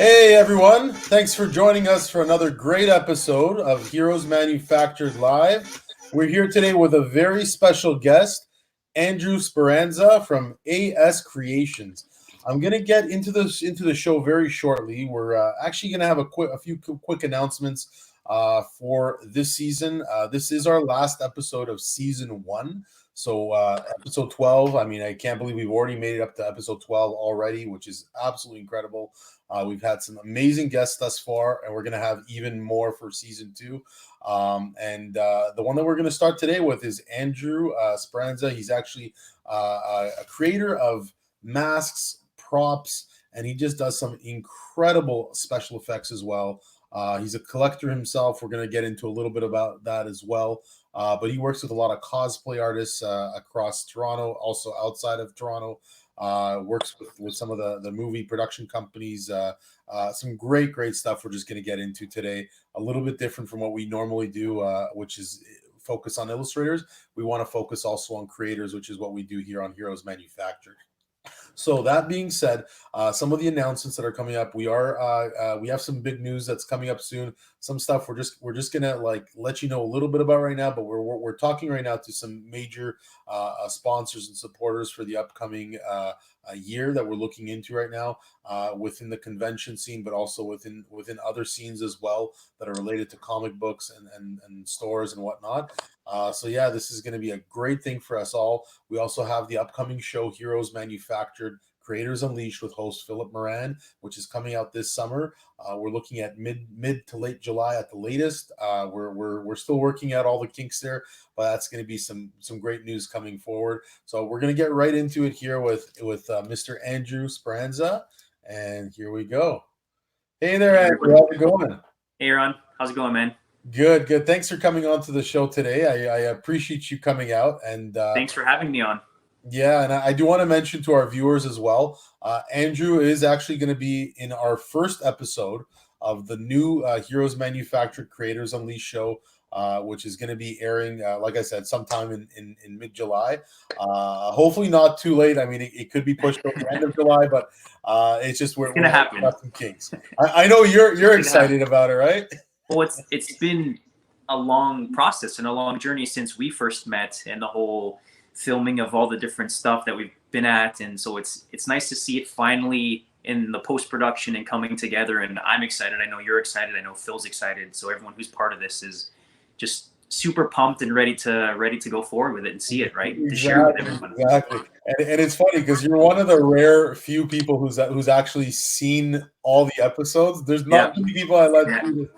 Hey everyone, thanks for joining us for another great episode of Heroes Manufactured Live. We're here today with a very special guest, Andrew Speranza from AS Creations. I'm going to get into the show very shortly. We're actually going to have a few quick announcements for this season. This is our last episode of season 1. So episode 12, I mean, I can't believe we've already made it up to episode 12 already, which is absolutely incredible. We've had some amazing guests thus far, and we're going to have even more for season 2. The one that we're going to start today with is Andrew Speranza. He's actually a creator of masks, props, and he just does some incredible special effects as well. He's a collector himself. We're going to get into a little bit about that as well. But he works with a lot of cosplay artists across Toronto, also outside of Toronto. Works with some of the movie production companies. Some great stuff we're just going to get into today. A little bit different from what we normally do, which is focus on illustrators. We want to focus also on creators, which is what we do here on Heroes Manufactured. So that being said, some of the announcements that are coming up, we have some big news that's coming up soon. Some stuff we're just gonna let you know a little bit about right now, but we're talking right now to some major sponsors and supporters for the upcoming year that we're looking into right now within the convention scene, but also within other scenes as well that are related to comic books and stores and whatnot. So yeah, this is going to be a great thing for us all. We also have the upcoming show Heroes Manufactured Creators Unleashed with host Philip Moran, which is coming out this summer. We're looking at mid to late July at the latest. We're still working out all the kinks there, but that's going to be some great news coming forward. So we're going to get right into it here with Mr. Andrew Speranza, and here we go. Hey there, Andrew. How's it going? Hey, Ron. How's it going, man? Good. Thanks for coming on to the show today. I appreciate you coming out, and thanks for having me on. Yeah, and I do want to mention to our viewers as well, Andrew is actually going to be in our first episode of the new Heroes Manufactured Creators Unleashed show, which is going to be airing, like I said, sometime in mid-July. Hopefully not too late. I mean, it could be pushed to the end of July, but it's just we're going to happen. Got some kinks. I know you're excited about it, right? Well, it's been a long process and a long journey since we first met, and the whole filming of all the different stuff that we've been at, and so it's nice to see it finally in the post-production and coming together. And I'm excited. I know you're excited. I know Phil's excited. So everyone who's part of this is just super pumped and ready to go forward with it and see it, right? Exactly, to share with everyone. Exactly. And it's funny because you're one of the rare few people who's actually seen all the episodes. There's not many people I let do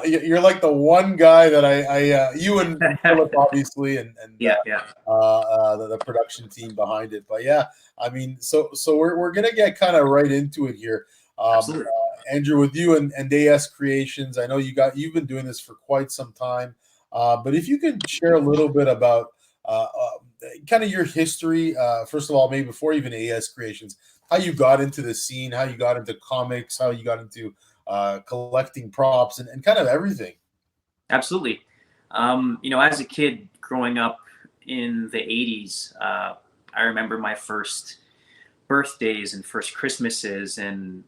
this. You're like the one guy that I you and Philip obviously and the production team behind it. But yeah, I mean, so we're gonna get kind of right into it here. Andrew, with you and AS Creations, I know you've been doing this for quite some time. But if you could share a little bit about kind of your history, first of all, maybe before even AS Creations, how you got into the scene, how you got into comics, how you got into collecting props and kind of everything. Absolutely. As a kid growing up in the 80s, I remember my first birthdays and first Christmases, and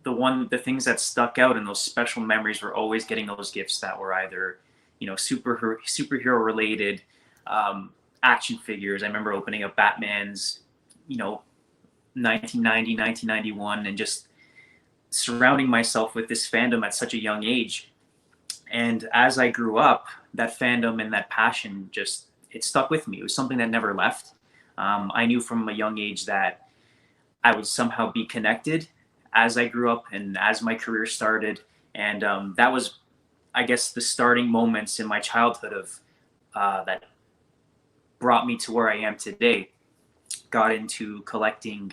the things that stuck out in those special memories were always getting those gifts that were either superhero related action figures. I remember opening up Batman's 1990, 1991, and just surrounding myself with this fandom at such a young age. And as I grew up, that fandom and that passion it stuck with me. It was something that never left. I knew from a young age that I would somehow be connected as I grew up and as my career started. And that was, I guess, the starting moments in my childhood of that brought me to where I am today. Got into collecting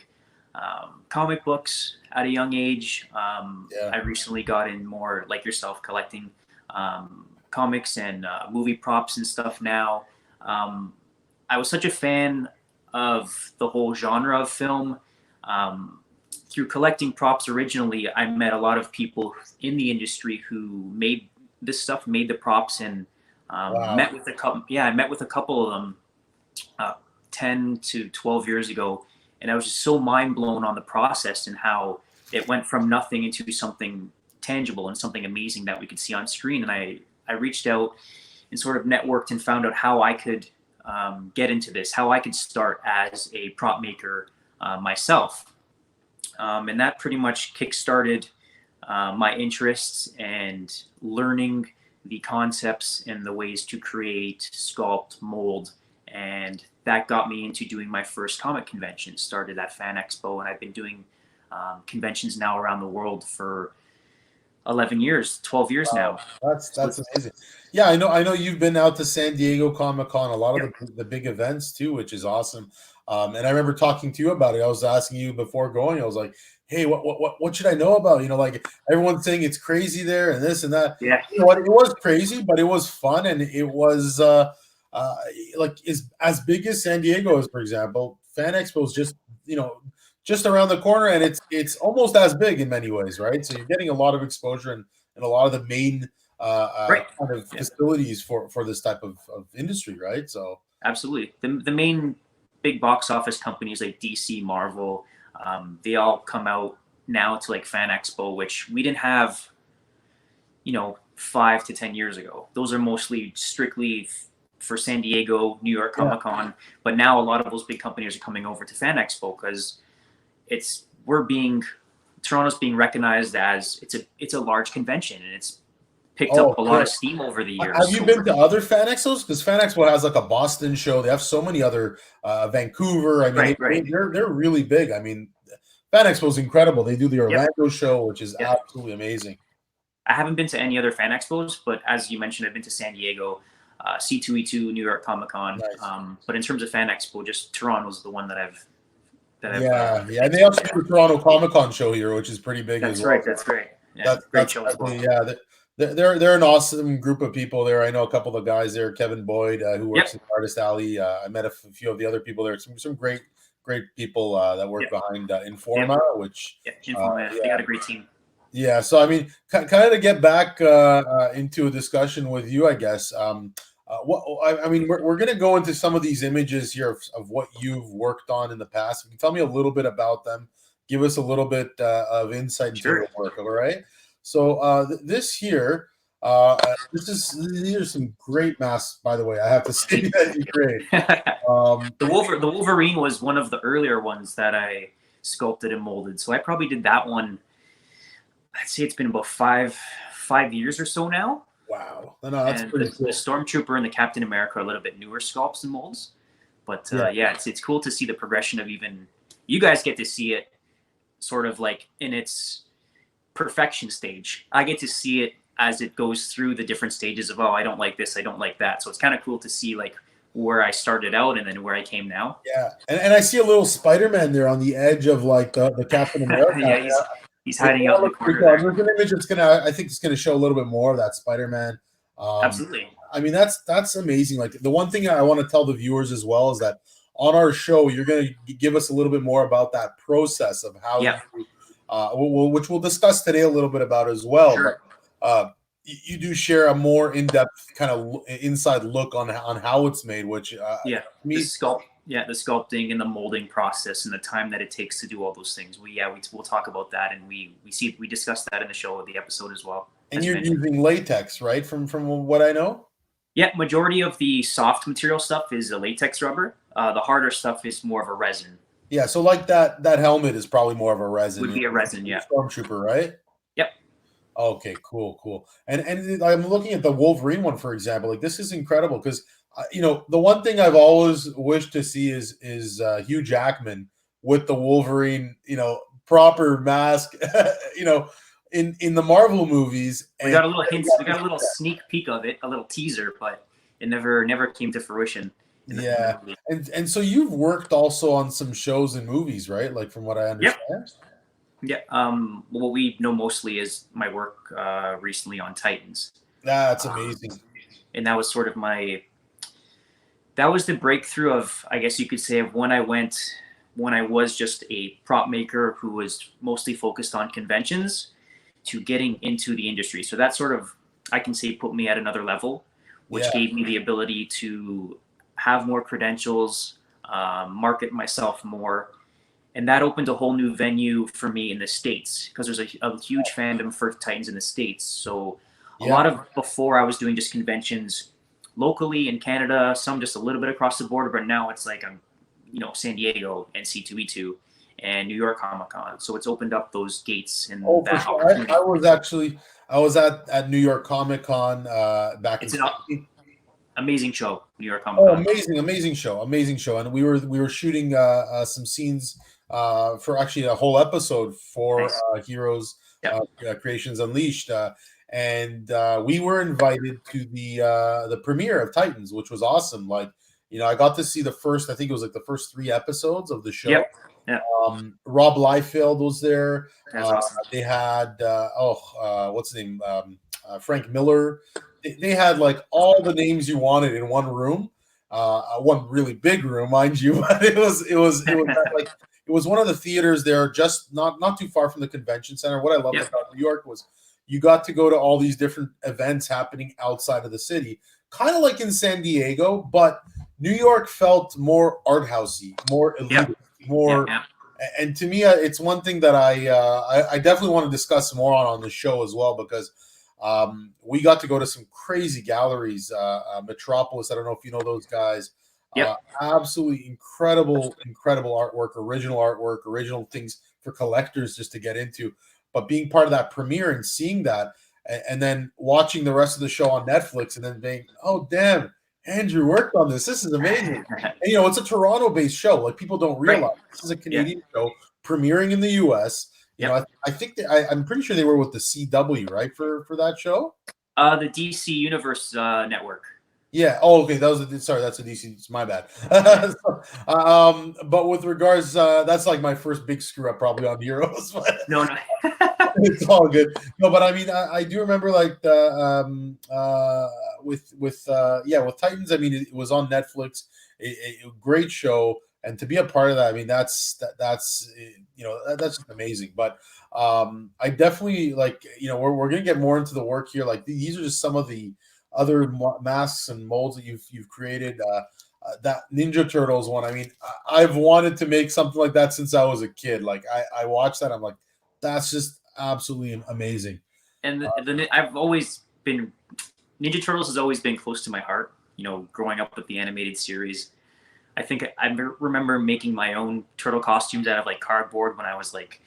comic books at a young age. I recently got in more, like yourself, collecting comics and movie props and stuff now. I was such a fan of the whole genre of film. Through collecting props originally, I met a lot of people in the industry who made this stuff, made the props, and met with a couple. Yeah, I met with a couple of them 10 to 12 years ago, and I was just so mind blown on the process and how it went from nothing into something tangible and something amazing that we could see on screen. And I reached out and sort of networked and found out how I could get into this, how I could start as a prop maker myself. And that pretty much kickstarted my interests and learning the concepts and the ways to create, sculpt, mold. And that got me into doing my first comic convention. Started at Fan Expo, and I've been doing conventions now around the world for 11 years, 12 years now. That's amazing. Yeah, I know you've been out to San Diego Comic-Con, a lot of the big events too, which is awesome. And I remember talking to you about it. I was asking you before going, I was like, hey, what should I know about? Like everyone's saying it's crazy there and this and that. Yeah. You know what? It was crazy, but it was fun, and it was like is as big as San Diego is, for example. Fan Expo is just around the corner, and it's almost as big in many ways, right? So you're getting a lot of exposure and a lot of the main Right. kind of facilities for this type of industry, right? So Absolutely. The main big box office companies like DC, Marvel, they all come out now to like Fan Expo, which we didn't have, 5 to 10 years ago. Those are mostly strictly for San Diego, New York Comic Con. But now a lot of those big companies are coming over to Fan Expo because Toronto's being recognized as it's a large convention, and it's picked up a lot of steam over the years. Have you been to other Fan Expos? Because Fan Expo has like a Boston show. They have so many other Vancouver. I mean, they're really big. I mean, Fan Expo is incredible. They do the Orlando show, which is absolutely amazing. I haven't been to any other Fan Expos, but as you mentioned, I've been to San Diego, C2E2, New York Comic Con. Nice. But in terms of Fan Expo, just Toronto's the one that I've. And they also do the Toronto Comic Con show here, which is pretty big as well. That's great. Yeah, great show as well. Yeah, they're an awesome group of people there. I know a couple of the guys there, Kevin Boyd, who works in Artist Alley. I met a few of the other people there. Some great people that work behind Informa, which Informa, they got a great team. Yeah, so I mean, kind of to get back into a discussion with you, I guess. We're going to go into some of these images here of what you've worked on in the past. Can you tell me a little bit about them? Give us a little bit of insight into your work, all right? So this here, these are some great masks, by the way. I have to say that you're great. The Wolverine was one of the earlier ones that I sculpted and molded. So I probably did that one. I'd say it's been about five years or so now. Wow. No, that's pretty cool. The Stormtrooper and the Captain America are a little bit newer sculpts and molds. But it's cool to see the progression of even you guys get to see it sort of like in its perfection stage. I get to see it as it goes through the different stages of, I don't like this, I don't like that. So it's kind of cool to see like where I started out and then where I came now. Yeah. And I see a little SpiderMan there on the edge of like the Captain America. He's hiding out in the corner there. There's an image I think it's gonna show a little bit more of that Spider-Man. Absolutely. I mean, that's amazing. Like the one thing I want to tell the viewers as well is that on our show, you're gonna give us a little bit more about that process of how which we'll discuss today a little bit about as well. Sure. But you do share a more in-depth kind of inside look on how it's made, which the sculpting and the molding process and the time that it takes to do all those things. We'll talk about that, and we discussed that in the show, the episode as well. And you're using latex, right? From what I know. Yeah, majority of the soft material stuff is a latex rubber. The harder stuff is more of a resin. Yeah, so like that helmet is probably more of a resin. Would be a resin, yeah. Stormtrooper, right? Yep. Okay, cool. And I'm looking at the Wolverine one, for example. Like this is incredible because the one thing I've always wished to see is Hugh Jackman with the Wolverine, proper mask, in the Marvel movies. We got a little hint. We got a little sneak peek of it, a little teaser, but it never came to fruition. Yeah, and so you've worked also on some shows and movies, right? Like from what I understand. Yeah. What we know mostly is my work recently on Titans. That's amazing. And that was sort of that was the breakthrough of, I guess you could say, of when I was just a prop maker who was mostly focused on conventions to getting into the industry. So that sort of, I can say, put me at another level, which gave me the ability to have more credentials, market myself more, and that opened a whole new venue for me in the States, because there's a huge fandom for Titans in the States. So a Yeah. lot of, before I was doing just conventions locally in Canada, some just a little bit across the border, but now it's like I'm, San Diego and C2E2 and New York Comic Con. So it's opened up those gates and Oh, for that sure. opportunity. I was at New York Comic Con back It's in. an amazing show, New York Comic Oh, Con. amazing show, and we were shooting some scenes for actually a whole episode for Nice. Heroes Yep. Creations Unleashed, and we were invited to the premiere of Titans, which was awesome. Like, I got to see the first, I think it was like the first 3 episodes of the show. Yep. Yeah. Rob Liefeld was there. That's awesome. They had what's his name? Frank Miller. They had like all the names you wanted in one room, one really big room, mind you. But it was like, it was one of the theaters there, just not too far from the convention center. What I loved about New York was you got to go to all these different events happening outside of the city, kind of like in San Diego, but New York felt more art housey, more elite, more. Yeah. And to me, it's one thing that I definitely want to discuss more on the show as well, because we got to go to some crazy galleries. Metropolis, I don't know if you know those guys. Absolutely incredible artwork, original things for collectors just to get into. But being part of that premiere and seeing that, and then watching the rest of the show on Netflix, and then being, oh damn, Andrew worked on this. This is amazing. And it's a Toronto-based show. Like, people don't realize this is a Canadian show premiering in the U.S. I think I'm pretty sure they were with the CW, right, for that show. The DC Universe Network. Yeah. Oh, okay. That's a DC. It's my bad. But with regards, that's like my first big screw up probably on Heroes. No. It's all good. No, but I mean, I do remember like with Titans. I mean, it was on Netflix. A great show, and to be a part of that, I mean, that's just amazing. But I definitely we're gonna get more into the work here. Like, these are just some of the other masks and molds that you've created. That Ninja Turtles one, I mean, I've wanted to make something like that since I was a kid. Like, I watched that, I'm like, that's just absolutely amazing. And I've always been, Ninja Turtles has always been close to my heart. Growing up with the animated series, I think I remember making my own turtle costumes out of like cardboard when I was like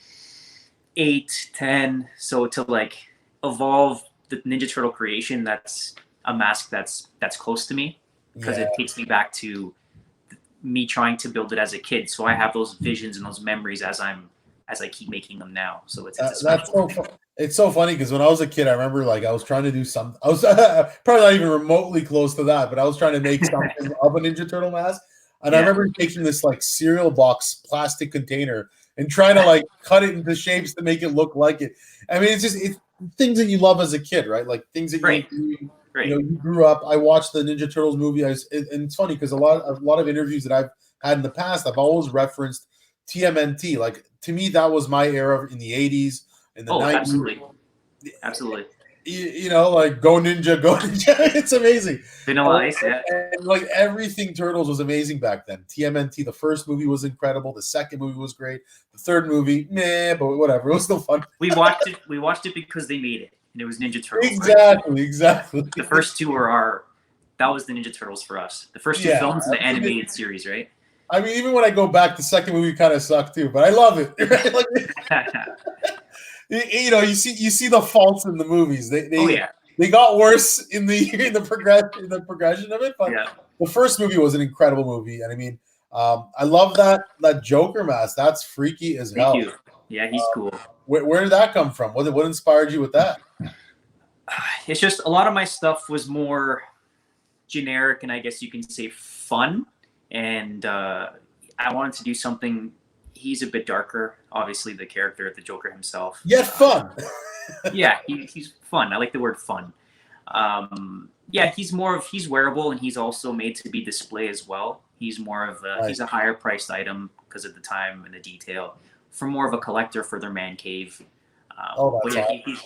8, 10. So to like evolve the Ninja Turtle creation, that's a mask that's close to me, because it takes me back to me trying to build it as a kid. So I have those visions and those memories as I keep making them now. So it's a special thing. It's so funny, because when I was a kid, I remember like I was trying to do something. I was probably not even remotely close to that, but I was trying to make something of a Ninja Turtle mask. And I remember taking this like cereal box plastic container and trying to like cut it into shapes to make it look like it. I mean, it's things that you love as a kid, right? Like things that you grew up. I watched the Ninja Turtles movie, and it's funny because a lot of interviews that I've had in the past, I've always referenced TMNT. Like, to me, that was my era in the 80s, in the 90s. Absolutely. Like Go Ninja. It's amazing. Vanilla Ice, yeah. And like everything Turtles was amazing back then. TMNT, the first movie was incredible. The second movie was great. The third movie, but whatever. It was still fun. We watched it because they made it, and it was Ninja Turtles. Exactly. The first two that was the Ninja Turtles for us. The first two films in the animated series, right? I mean, even when I go back, the second movie kind of sucked too, but I love it. Right? Like, you see the faults in the movies. They got worse in the progression of it, but the first movie was an incredible movie, and I mean, I love that Joker mask. That's freaky as hell. Thank you. Yeah, he's cool. Where did that come from? What inspired you with that? It's just a lot of my stuff was more generic, and I guess you can say fun. And I wanted to do something. He's a bit darker, obviously, the character of the Joker himself. Yeah, fun. Yeah, he's fun. I like the word fun. He's wearable, and he's also made to be display as well. He's more of he's a higher priced item because of the time and the detail, for more of a collector for their man cave.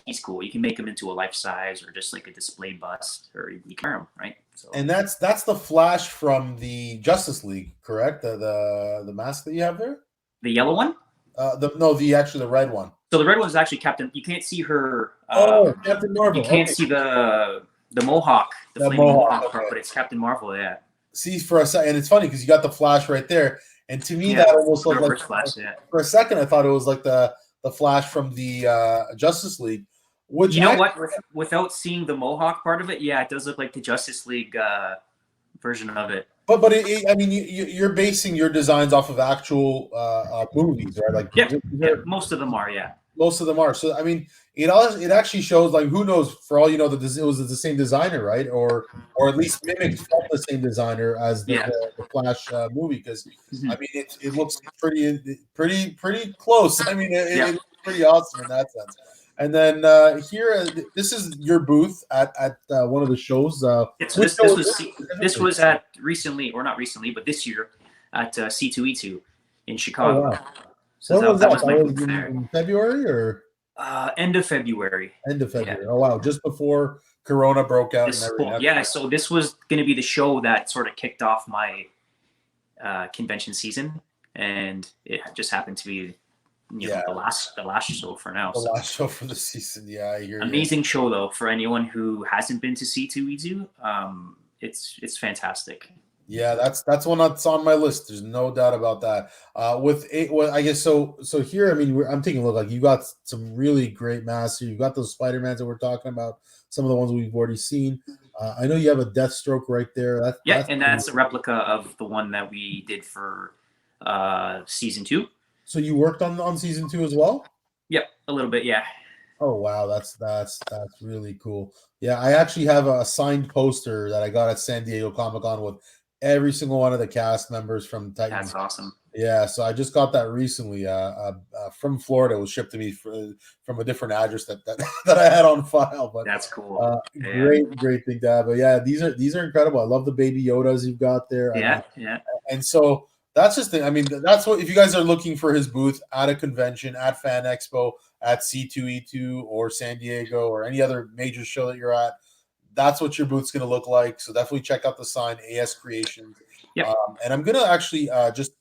He's cool. You can make him into a life size or just like a display bust, or you can wear him, right? So. And that's the Flash from the Justice League, correct? The mask that you have there. The yellow one? The red one. So the red one is actually Captain. You can't see her. Captain Marvel. You can't see the mohawk, the flaming mohawk part, but it's Captain Marvel. Yeah. See, for a second, and it's funny because you got the Flash right there, and to me that almost looked like Flash. Yeah. For a second, I thought it was like the Flash from the Justice League. Which you know what? Without seeing the mohawk part of it, yeah, it does look like the Justice League version of it. But I mean, you're basing your designs off of actual movies, right? Like, yeah, most of them are, yeah. Most of them are. So I mean, it actually shows, like, who knows? For all you know, that it was the same designer, right? Or at least mimicked from the same designer as the Flash movie. Because I mean, it looks pretty close. I mean, it looks pretty awesome in that sense. And then here, this is your booth at one of the shows. This was at recently, or not recently, but this year at C2E2 in Chicago. Oh, wow. So that was my booth there. In February or end of February. End of February. Yeah. Oh wow! Just before Corona broke out. So this was going to be the show that sort of kicked off my convention season, and it just happened to be. The last show for now. The last show for the season. Yeah, I hear amazing show though for anyone who hasn't been to C2E2. It's fantastic. Yeah, that's one that's on my list. There's no doubt about that. I guess so here. I mean, I'm taking a look. Like, you got some really great masks. You got those SpiderMans that we're talking about. Some of the ones we've already seen. I know you have a Deathstroke right there. That's a replica of the one that we did for season 2. So you worked on season 2 as well? Yep, a little bit, yeah. Oh wow, that's really cool. Yeah, I actually have a signed poster that I got at San Diego Comic-Con with every single one of the cast members from Titans. That's awesome. Yeah, so I just got that recently from Florida. It was shipped to me from a different address that I had on file. But that's cool. Great thing to have. But yeah, these are incredible. I love the baby Yodas you've got there. Yeah. And so that's just the, I mean, that's what, if you guys are looking for his booth at a convention, at Fan Expo, at C2E2 or San Diego or any other major show that you're at, that's what your booth's going to look like. So definitely check out the sign, AS Creations. Yep. And I'm going to actually just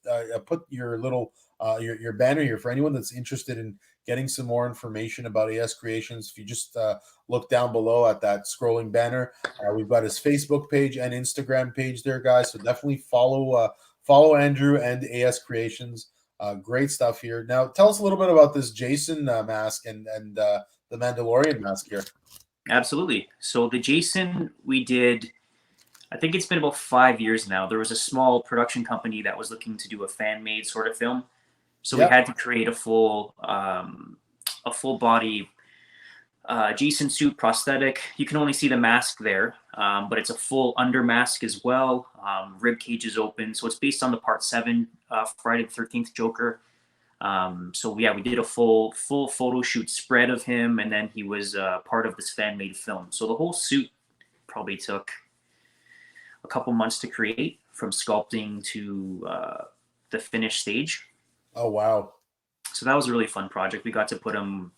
put your little your banner here for anyone that's interested in getting some more information about AS Creations. If you just look down below at that scrolling banner, we've got his Facebook page and Instagram page there, guys. So definitely follow Andrew and AS Creations. Great stuff here. Now, tell us a little bit about this Jason mask and the Mandalorian mask here. Absolutely. So the Jason we did, I think it's been about 5 years now. There was a small production company that was looking to do a fan-made sort of film. So we had to create a full body Jason suit prosthetic. You can only see the mask there, but it's a full under mask as well. Rib cage is open. So it's based on the Part 7 Friday the 13th Joker. So yeah, we did a full photo shoot spread of him, and then he was part of this fan-made film. So the whole suit probably took a couple months to create, from sculpting to the finished stage. Oh wow! So that was a really fun project. We got to put him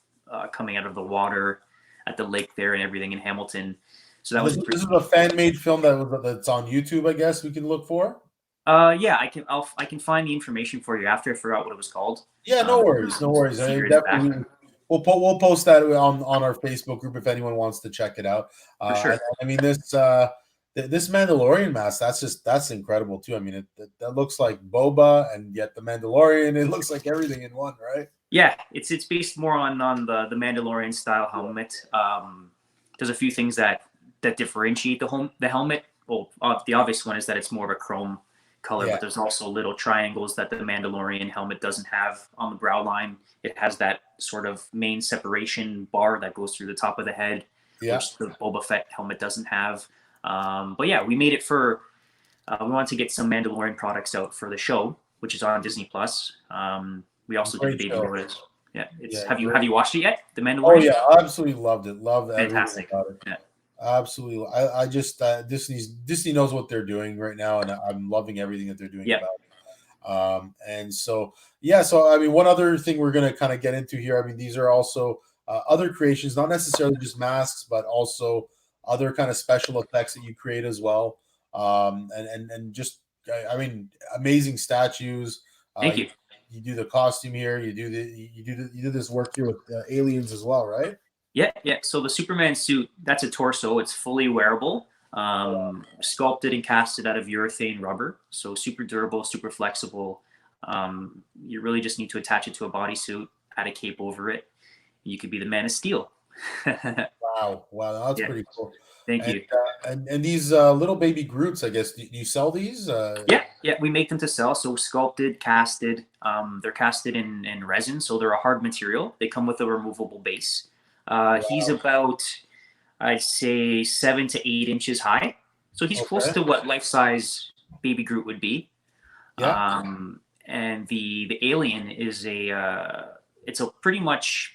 coming out of the water at the lake there and everything in Hamilton. So that this is a fan-made film that's on YouTube, I guess we can look for. Yeah, I can find the information for you after. I forgot what it was called. Yeah, no worries. I mean, definitely, we'll post that on our Facebook group if anyone wants to check it out. For sure. I mean, this Mandalorian mask, that's incredible too. I mean, that looks like Boba and yet the Mandalorian. It looks like everything in one, right? Yeah, it's based more on the Mandalorian style helmet. There's a few things that differentiate the helmet. Well, the obvious one is that it's more of a chrome color, but there's also little triangles that the Mandalorian helmet doesn't have on the brow line. It has that sort of main separation bar that goes through the top of the head, which the Boba Fett helmet doesn't have. But yeah, we made it for. We wanted to get some Mandalorian products out for the show, which is on Disney Plus. We also did the Baby Yodas. Yeah, have you watched it yet? The Mandalorian. Oh yeah, I absolutely loved it. Loved fantastic. About it. Yeah. Absolutely. I just Disney knows what they're doing right now, and I'm loving everything that they're doing about it. And so so I mean, one other thing we're going to kind of get into here. I mean, these are also other creations, not necessarily just masks, but also other kind of special effects that you create as well. And just I mean, amazing statues. Thank you. you do the costume here. You do this work here with aliens as well, right? Yeah, yeah. So the Superman suit, that's a torso. It's fully wearable, sculpted and casted out of urethane rubber. So super durable, super flexible. You really just need to attach it to a bodysuit, add a cape over it. You could be the Man of Steel. Wow, that's pretty cool. Thank you. And these little baby Groots, I guess, do you sell these? Yeah, we make them to sell. So sculpted, casted. They're casted in resin, so they're a hard material. They come with a removable base. He's about, I'd say, 7 to 8 inches high. So he's close to what life-size baby Groot would be. Yeah. And the alien is it's a pretty much,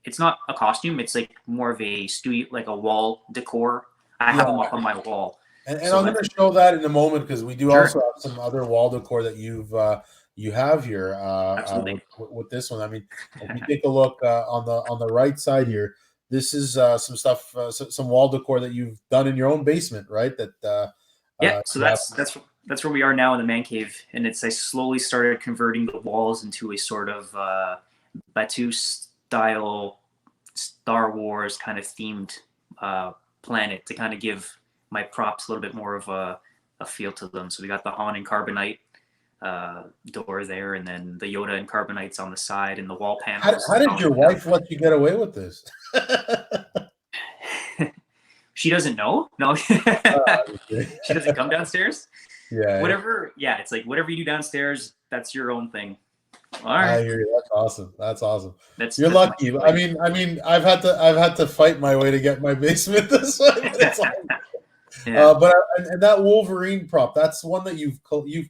it's not a costume. It's like more of a studio, like a wall decor. I have them up on my wall. And so I'm going to show that in a moment because we do also have some other wall decor that you have here with this one. I mean, if you take a look on the right side here, this is some stuff, some wall decor that you've done in your own basement, right? So that's where we are now in the man cave, and I slowly started converting the walls into a sort of Batu style Star Wars kind of themed planet to kind of give my props a little bit more of a feel to them. So we got the Han and Carbonite door there, and then the Yoda and Carbonites on the side, and the wall panels. How did your wife let you get away with this? She doesn't know. No, she doesn't come downstairs. Yeah. Whatever. Yeah, it's like whatever you do downstairs, that's your own thing. All right. I hear you. That's awesome. You're lucky. I mean, I've had to fight my way to get my basement this way. But it's and that Wolverine prop, that's one that you've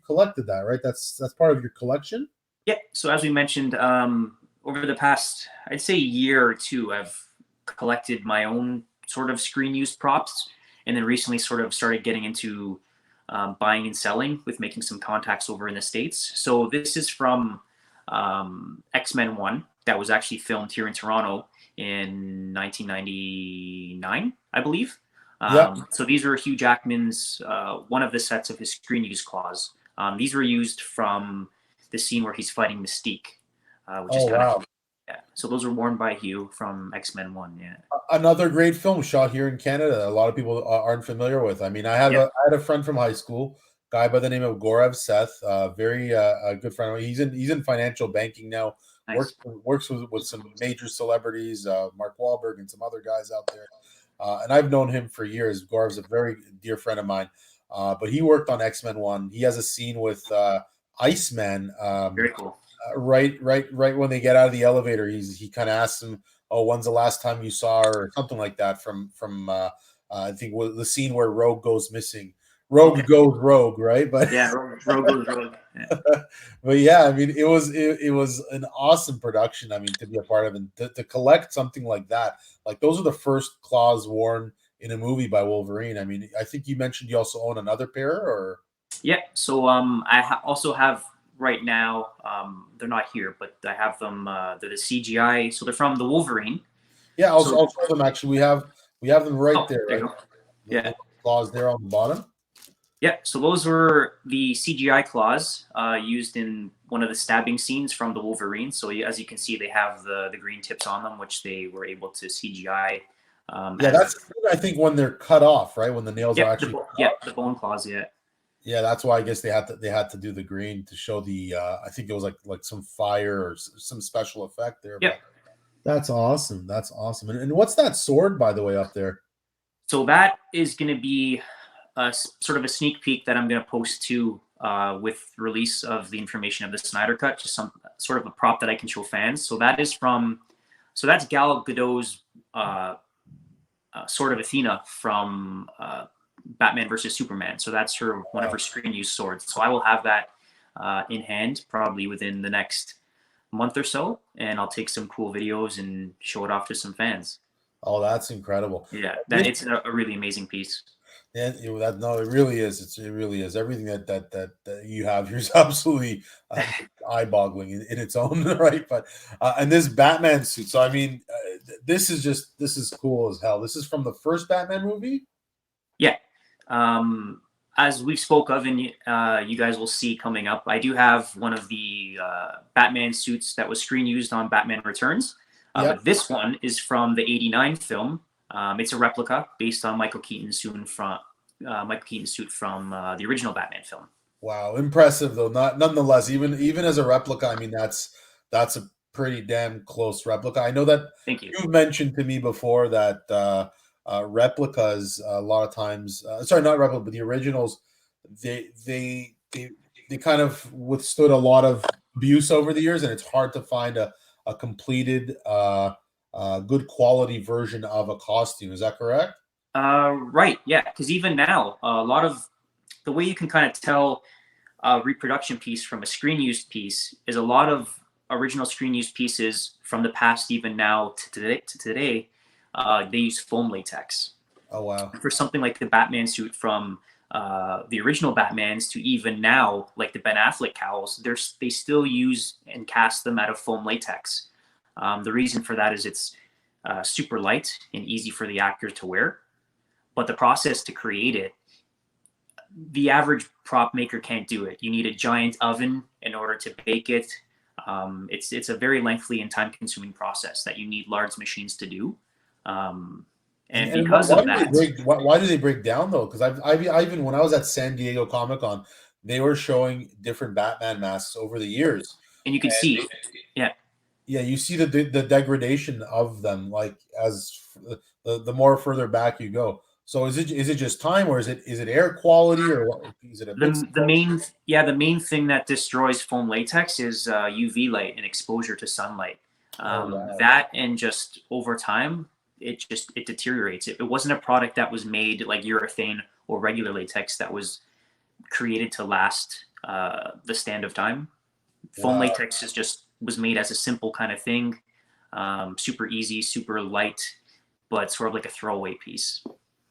collected, that right? That's part of your collection. Yeah. So as we mentioned, over the past, I'd say year or two, I've collected my own sort of screen used props, and then recently sort of started getting into buying and selling with making some contacts over in the States. So this is from X-Men 1 that was actually filmed here in Toronto in 1999, I believe. So these are Hugh Jackman's, one of the sets of his screen use claws. These were used from the scene where he's fighting Mystique, which is kind of cool. Yeah. So those were worn by Hugh from X-Men 1. Yeah. Another great film shot here in Canada. A lot of people aren't familiar with. I mean, I had a friend from high school, guy by the name of Gorev Seth, very a good friend. He's in financial banking now. Nice. Works with some major celebrities, Mark Wahlberg and some other guys out there. And I've known him for years. Gorev's a very dear friend of mine. But he worked on X-Men 1. He has a scene with Iceman. Very cool. Right when they get out of the elevator, he kind of asks him, "Oh, when's the last time you saw her?" or something like that. From I think the scene where Rogue goes missing. Rogue goes rogue, right? But yeah, Rogue goes rogue. Yeah. But yeah, I mean, it was an awesome production. I mean, to be a part of it, to collect something like that, like those are the first claws worn in a movie by Wolverine. I mean, I think you mentioned you also own another pair, or yeah. So I also have right now. They're not here, but I have them. They're the CGI, so they're from the Wolverine. Yeah, I'll show them. Actually, we have them right there. There right? Yeah, claws there on the bottom. Yeah, so those were the CGI claws used in one of the stabbing scenes from the Wolverine. So as you can see, they have the green tips on them, which they were able to CGI. That's I think when they're cut off, right? When the nails are actually the bone claws. Yeah, that's why I guess they had to do the green to show the. I think it was like some fire or some special effect there. Yeah, that's awesome. That's awesome. And what's that sword, by the way, up there? So that is going to be sort of a sneak peek that I'm going to post to with release of the information of the Snyder Cut, just some sort of a prop that I can show fans. So that's Gal Gadot's Sword of Athena from Batman versus Superman. So that's one of her screen use swords. So I will have that in hand probably within the next month or so, and I'll take some cool videos and show it off to some fans. Oh, that's incredible. Yeah, it's a really amazing piece. Yeah, it really is. It really is. Everything that you have here is absolutely eye-boggling in its own right. But and this Batman suit. So I mean, this is cool as hell. This is from the first Batman movie. Yeah, I as we've spoke of, and you guys will see coming up, I do have one of the Batman suits that was screen used on Batman Returns. But this one is from the '89 film. It's a replica based on Michael Keaton's suit from the original Batman film. Wow, impressive though. Nonetheless, even as a replica, I mean that's a pretty damn close replica. I know that Thank you. you've mentioned to me before that replicas a lot of times, sorry, not replica, but the originals, they kind of withstood a lot of abuse over the years, and it's hard to find a completed, good quality version of a costume. Is that correct? Right. Yeah. Because even now, a lot of the way you can kind of tell a reproduction piece from a screen used piece is a lot of original screen used pieces from the past, even now to today, they use foam latex. Oh wow! For something like the Batman suit from the original Batmans to even now, like the Ben Affleck cowls, they still use and cast them out of foam latex. The reason for that is it's super light and easy for the actor to wear, but the process to create it, the average prop maker can't do it. You need a giant oven in order to bake it. It's a very lengthy and time-consuming process that you need large machines to do. And because of that, why do they break down though? Because I even when I was at San Diego Comic-Con, they were showing different Batman masks over the years, and you can see, yeah, you see the degradation of them, like as the more further back you go. So is it just time, or is it air quality, or what? Is it the main thing that destroys foam latex is UV light and exposure to sunlight. That, and just over time, it deteriorates. It wasn't a product that was made like urethane or regular latex that was created to last the stand of time. Foam latex was made as a simple kind of thing, super easy, super light, but sort of like a throwaway piece.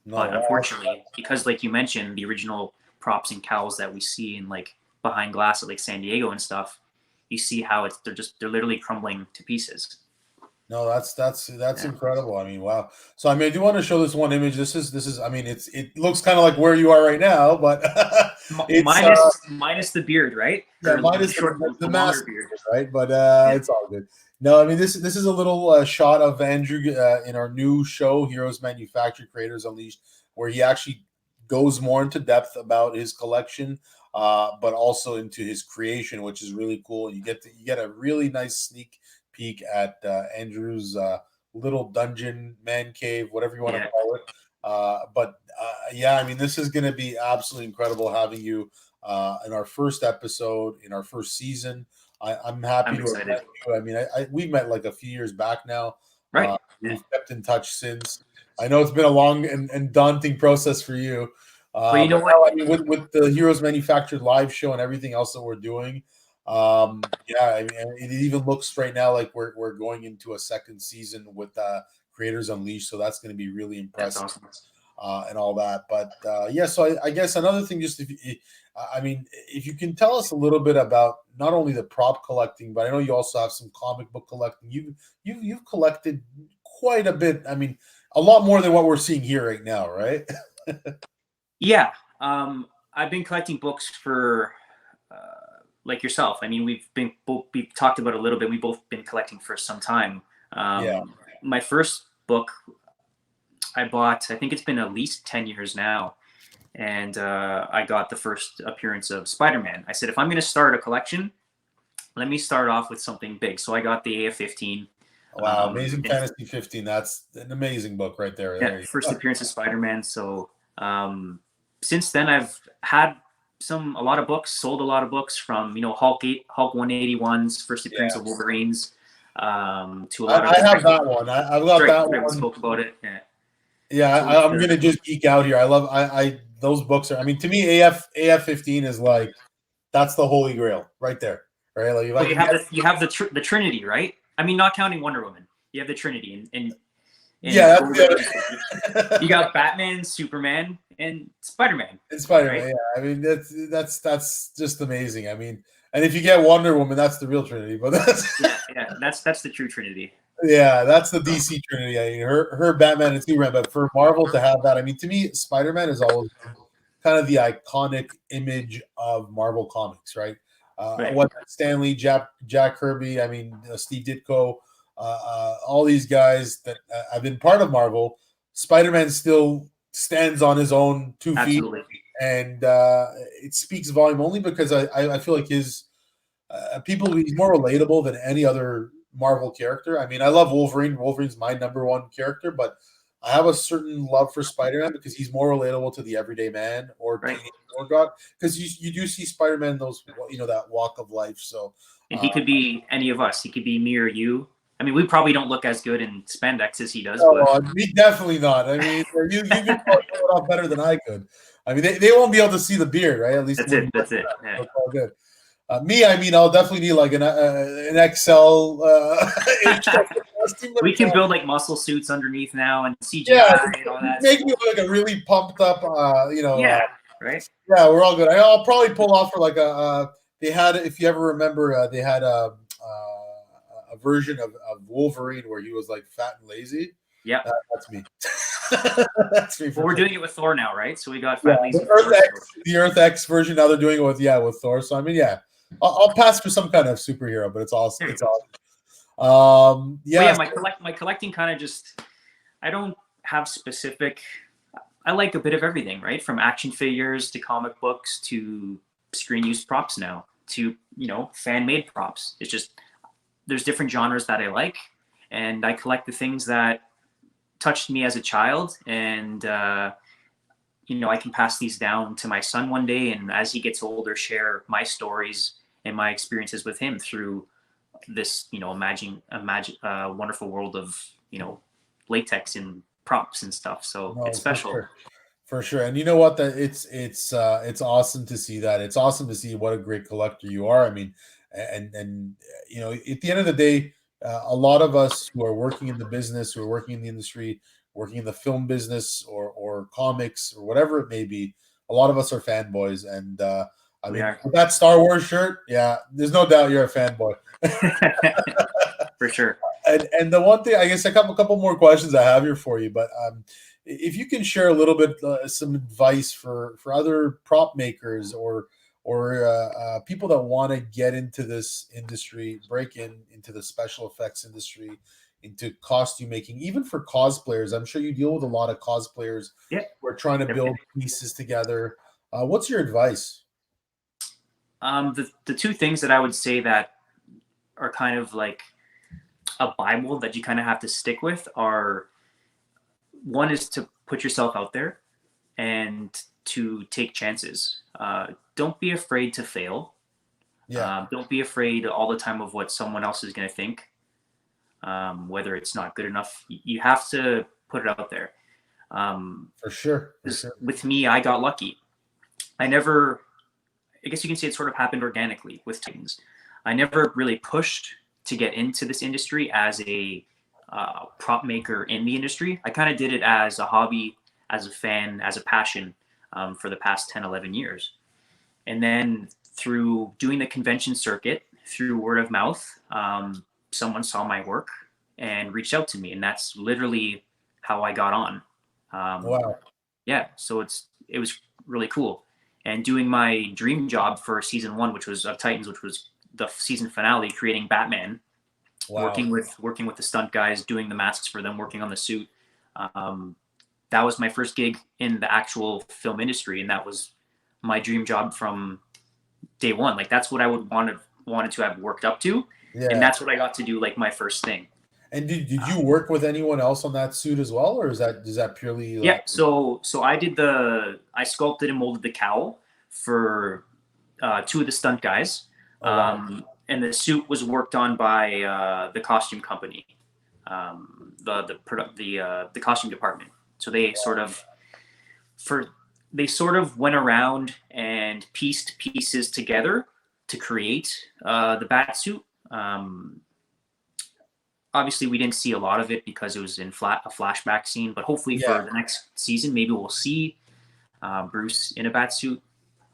But unfortunately, because like you mentioned, the original props and cowls that we see in like behind glass at like San Diego and stuff, you see how they're literally crumbling to pieces. No, that's incredible. I mean, wow. So I mean, I do want to show this one image. This is. I mean, it looks kind of like where you are right now, but minus the beard, right? Yeah, minus the mask beard, right? But it's all good. No, I mean this is a little shot of Andrew in our new show, Heroes Manufactured, Creators Unleashed, where he actually goes more into depth about his collection, but also into his creation, which is really cool. You get a really nice sneak peek at Andrew's little dungeon, man cave, whatever you want to call it. But I mean, this is going to be absolutely incredible having you in our first episode, in our first season. I'm happy to have met you. I mean, we met like a few years back now. Right. We've kept in touch since. I know it's been a long and daunting process for you. But you know what? I mean, with the Heroes Manufactured live show and everything else that we're doing, I mean, it even looks right now like we're going into a second season with Creators Unleashed, so that's going to be really impressive. That's awesome. And all that, but so I guess another thing, just if you can tell us a little bit about not only the prop collecting, but I know you also have some comic book collecting. You've collected quite a bit. I mean, a lot more than what we're seeing here right now, right? Yeah, I've been collecting books for like yourself. I mean, we've talked about it a little bit. We've both been collecting for some time. My first book I bought, I think it's been at least 10 years now. And I got the first appearance of SpiderMan. I said, if I'm going to start a collection, let me start off with something big. So I got the AF-15. Wow, Amazing Fantasy 15. That's an amazing book right there. Yeah, first appearance of SpiderMan. So since then, I've had a lot of books, sold a lot of books, from Hulk 181's first appearance of Wolverines to a lot of. I have that one. I've got that one. We spoke about it. I'm gonna just geek out here. I love those books are. I mean, to me, AF-15 is like that's the holy grail right there. Right? Like you have the Trinity, right? I mean, not counting Wonder Woman. You have the Trinity, and yeah, you got Batman, Superman, and Spider-Man. And Spider-Man, right? Yeah. I mean, that's just amazing. I mean, and if you get Wonder Woman, that's the real Trinity. But that's the true Trinity. Yeah, that's the DC Trinity. I mean, her Batman and Superman. But for Marvel to have that, I mean, to me, Spider-Man is always kind of the iconic image of Marvel Comics, right? Right. What Stanley, Jack Kirby, I mean, Steve Ditko, all these guys that have been part of Marvel. Spider-Man still stands on his own 2 feet, Absolutely. and it speaks volume only because I feel like his he's more relatable than any other Marvel character. I mean, I love Wolverine. Wolverine's my number one character, but I have a certain love for Spider-Man because he's more relatable to the everyday man or Right. teenage or God. Because you do see Spider-Man in those, that walk of life. So, And he could be any of us. He could be me or you. I mean, we probably don't look as good in spandex as he does, but me definitely not. I mean, you could pull it off better than I could. I mean, they won't be able to see the beard, right? At least that's it. That's it. Yeah. It's all good. Me, I mean, I'll definitely need like an XL. We can build like muscle suits underneath now and CGI and all that. Make me look like a really pumped up, Yeah, right. Yeah, we're all good. I'll probably pull off for like they had, if you ever remember, they had a version of Wolverine where he was like fat and lazy. Yeah, that's me. That's me. Well, we're doing it with Thor now, right? So we got fat lazy. The Earth X version. Now they're doing it with Thor. So I mean, yeah. I'll pass for some kind of superhero, but it's awesome. It's awesome. My collecting kind of just, I don't have specific. I like a bit of everything, right? From action figures to comic books to screen used props now to fan made props. It's just there's different genres that I like, and I collect the things that touched me as a child, and I can pass these down to my son one day, and as he gets older, share my stories and my experiences with him through this, imagine wonderful world of, latex and props and stuff. So it's special. For sure. And you know what? It's awesome to see that. It's awesome to see what a great collector you are. I mean, and at the end of the day, a lot of us who are working in the business, who are working in the industry, working in the film business or comics or whatever it may be, a lot of us are fanboys. And I mean, with that Star Wars shirt, yeah, there's no doubt you're a fanboy. For sure. And the one thing, I guess, a couple more questions I have here for you, but if you can share a little bit, some advice for other prop makers or people that want to get into this industry, break into the special effects industry, into costume making, even for cosplayers. I'm sure you deal with a lot of cosplayers who are trying to build pieces together. What's your advice? The two things that I would say that are kind of like a Bible that you kind of have to stick with are, one is to put yourself out there and to take chances. Don't be afraid to fail. Don't be afraid all the time of what someone else is going to think. Whether it's not good enough, you have to put it out there. For sure. With me, I got lucky. I guess you can say it sort of happened organically with Titans. I never really pushed to get into this industry as a prop maker in the industry. I kind of did it as a hobby, as a fan, as a passion for the past 10, 11 years. And then through doing the convention circuit, through word of mouth, someone saw my work and reached out to me. And that's literally how I got on. Wow. Yeah, so it was really cool. And doing my dream job for season 1, which was of Titans, which was the season finale, creating Batman, working with the stunt guys, doing the masks for them, working on the suit. That was my first gig in the actual film industry, and that was my dream job from day one. Like that's what I would wanted to have worked up to, and that's what I got to do, like my first thing. And did you work with anyone else on that suit as well, or is that purely? Yeah, so I sculpted and molded the cowl for 2 of the stunt guys. And the suit was worked on by the costume company, the costume department. So they sort of went around and pieced pieces together to create the bat suit. Obviously, we didn't see a lot of it because it was in a flashback scene. But hopefully, for the next season, maybe we'll see Bruce in a bat suit.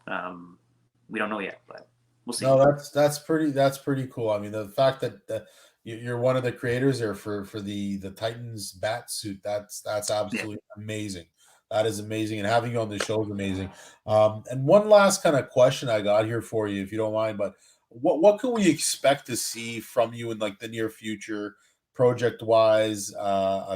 We don't know yet, but we'll see. No, that's pretty cool. I mean, the fact that you're one of the creators there for the Titans bat suit, that's absolutely amazing. That is amazing, and having you on the show is amazing. And one last kind of question I got here for you, if you don't mind, but what can we expect to see from you in like the near future, project wise,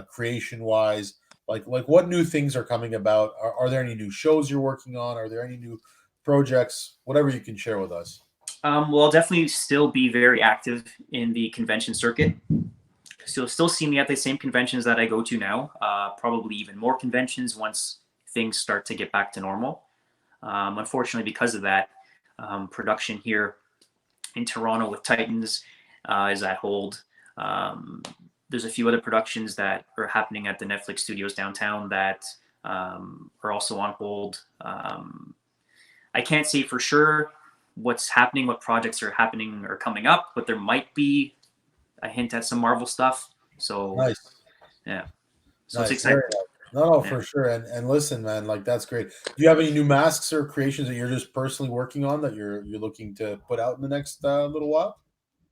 creation wise? Like what new things are coming about? Are there any new shows you're working on? Are there any new projects? Whatever you can share with us. Well, I'll definitely still be very active in the convention circuit. So you'll still see me at the same conventions that I go to now. Probably even more conventions once things start to get back to normal. Unfortunately, because of that, production here in Toronto with Titans is at hold. There's a few other productions that are happening at the Netflix studios downtown that are also on hold. I can't say for sure what's happening, what projects are happening or coming up, but there might be a hint at some Marvel stuff. So Nice. yeah, so it's Nice, exciting. very nice. No, Yeah. for sure. And listen, man, like that's great. Do you have any new masks or creations that you're just personally working on that you're looking to put out in the next little while?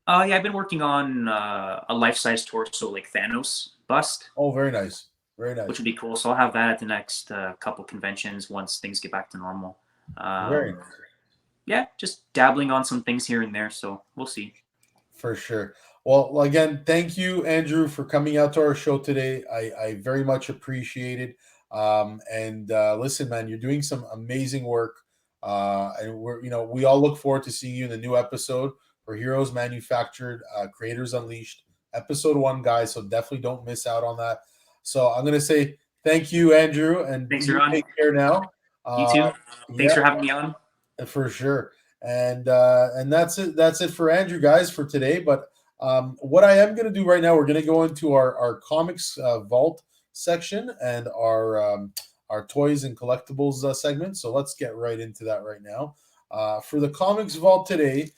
Yeah, I've been working on a life-size torso like Thanos bust, Oh, very nice, very which nice, would be cool. So I'll have that at the next couple conventions once things get back to normal. very Um, nice. yeah, just dabbling on some things here and there. So we'll see. For sure. Well, again, thank you, Andrew, for coming out to our show today. I very much appreciate it. And listen, man, you're doing some amazing work. And we all look forward to seeing you in the new episode for Heroes Manufactured, Creators Unleashed, episode 1, guys. So definitely don't miss out on that. So I'm gonna say thank you, Andrew, and Thanks, you Ron. take care now. You Uh, too. Thanks yeah, for having me on. for sure. And that's it. That's it for Andrew, guys, for today. But what I am going to do right now, we're going to go into our comics vault section and our toys and collectibles segment. So let's get right into that right now. For the comics vault today,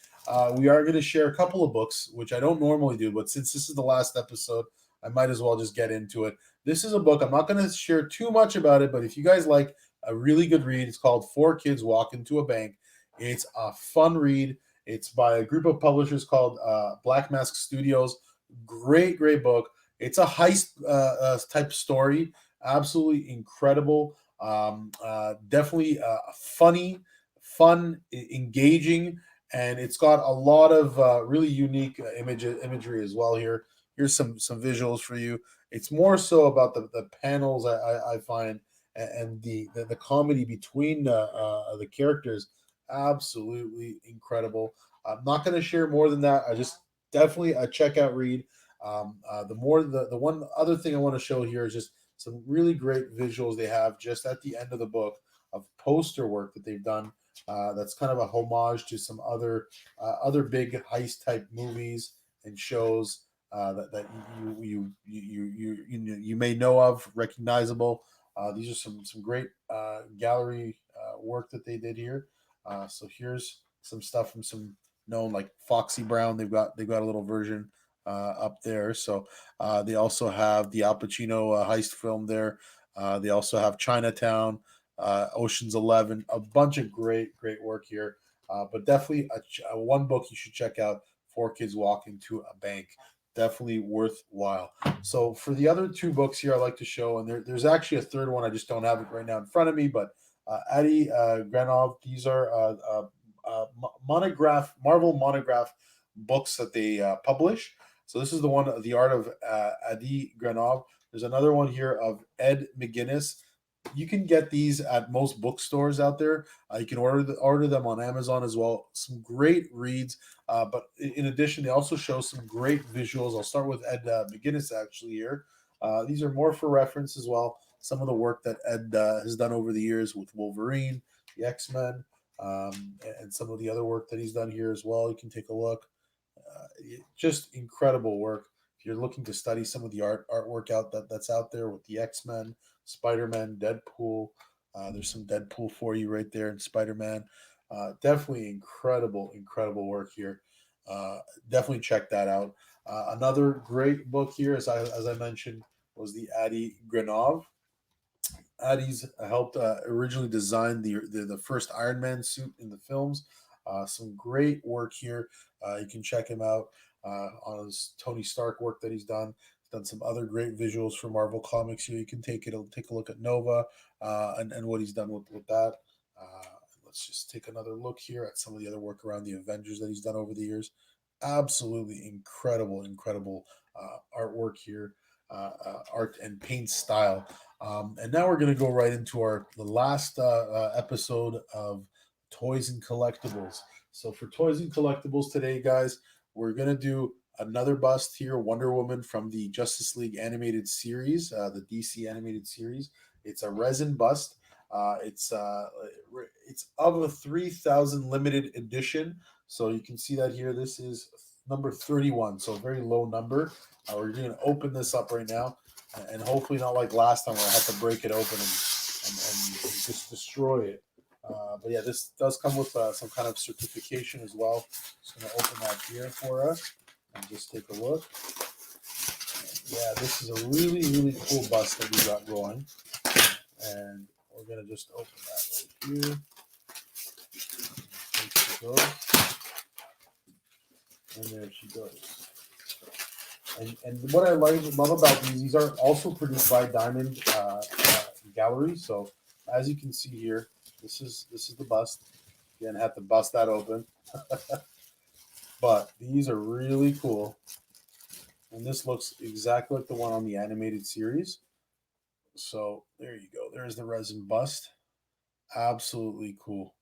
we are going to share a couple of books, which I don't normally do, but since this is the last episode, I might as well just get into it. This is a book. I'm not going to share too much about it, but if you guys like a really good read, it's called Four Kids Walk Into a Bank. It's a fun read. It's by a group of publishers called Black Mask Studios. Great, great book. It's a heist type story. Absolutely incredible. Definitely funny, fun, engaging, and it's got a lot of really unique imagery as well. Here's some visuals for you. It's more so about the panels I find and the comedy between the characters. Absolutely incredible. I'm not going to share more than that. I just definitely a checkout read. The one other thing I want to show here is just some really great visuals they have just at the end of the book of poster work that they've done. That's kind of a homage to some other big heist type movies and shows that you may know of, recognizable. These are some great gallery work that they did here. So here's some stuff from some known like Foxy Brown. They've got a little version up there. So they also have the Al Pacino heist film there. They also have Chinatown, Ocean's 11, a bunch of great work here. But definitely one book you should check out: Four Kids Walk Into a Bank. Definitely worthwhile. So for the other two books here, I like to show, and there's actually a third one. I just don't have it right now in front of me, but Adi Granov. These are Marvel monograph books that they publish. So this is the one, The Art of Adi Granov. There's another one here of Ed McGuinness. You can get these at most bookstores out there. You can order them on Amazon as well. Some great reads, but in addition, they also show some great visuals. I'll start with Ed McGuinness actually here. These are more for reference as well. Some of the work that Ed has done over the years with Wolverine, the X-Men, and some of the other work that he's done here as well. You can take a look. Just incredible work. If you're looking to study some of the artwork that's out there with the X-Men, Spider-Man, Deadpool, there's some Deadpool for you right there in Spider-Man. Definitely incredible work here. Definitely check that out. Another great book here, as I mentioned, was the Adi Granov. Adi's helped originally design the first Iron Man suit in the films. Some great work here. You can check him out on his Tony Stark work that he's done. done some other great visuals for Marvel Comics here. You can take a look at Nova and what he's done with that. Let's just take another look here at some of the other work around the Avengers that he's done over the years. Absolutely incredible artwork here, art and paint style. And now we're going to go right into the last episode of Toys and Collectibles. So for Toys and Collectibles today, guys, we're going to do another bust here, Wonder Woman from the Justice League animated series, the DC animated series. It's a resin bust. It's of a 3,000 limited edition. So you can see that here. This is number 31, so a very low number. We're going to open this up right now, and hopefully not like last time where I had to break it open and just destroy it. But yeah, this does come with some kind of certification as well. Just going to open that here for us and just take a look. Yeah, this is a really cool bust that we got going, and we're going to just open that right here. There she goes. And there she goes. And what I love about these are also produced by Diamond Gallery. So as you can see here, this is the bust. Again, I have to bust that open. But these are really cool. And this looks exactly like the one on the animated series. So there you go. There's the resin bust. Absolutely cool.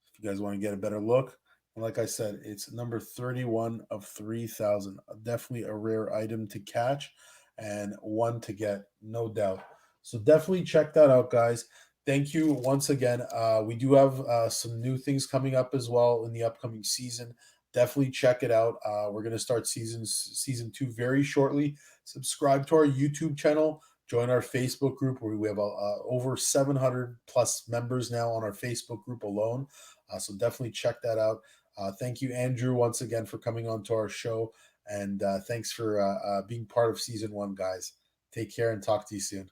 If you guys want to get a better look. And like I said, it's number 31 of 3,000. Definitely a rare item to catch and one to get, no doubt. So definitely check that out, guys. Thank you once again. We do have some new things coming up as well in the upcoming season. Definitely check it out. We're going to start season 2 very shortly. Subscribe to our YouTube channel. Join our Facebook group where we have over 700 plus members now on our Facebook group alone. So definitely check that out. Thank you, Andrew, once again for coming on to our show. And thanks for being part of season 1, guys. Take care and talk to you soon.